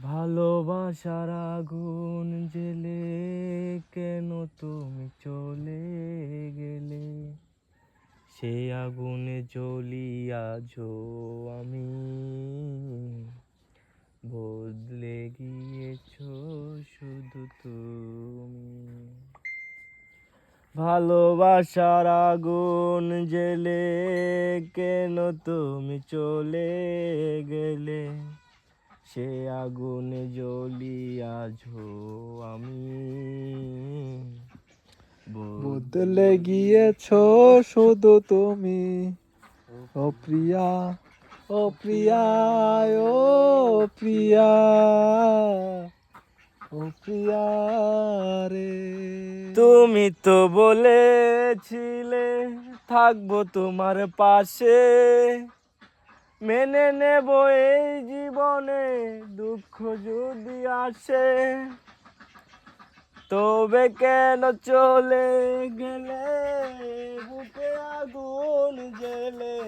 ভালোবাসার আগুন জেলে কেন তুমি চলে গেলে, সেই আগুনে জ্বলি আজও আমি, বদলে গিয়েছো শুধু তুমি। ভালোবাসার আগুন জেলে কেন তুমি চলে গেলে, সে আগুনে জ্বলি আজও আমি, বদলে গিয়েছো শুধু তুমি, ও প্রিয়া, ও প্রিয়া, ও প্রিয়া, ও প্রিয়া রে। তুমি তো বলেছিলে থাকবো তোমার পাশে, মেনে নেব এই জীবনে দুঃখ যদি আসে, তবে কেন চলে গেলে বুকে আগুন জ্বেলে।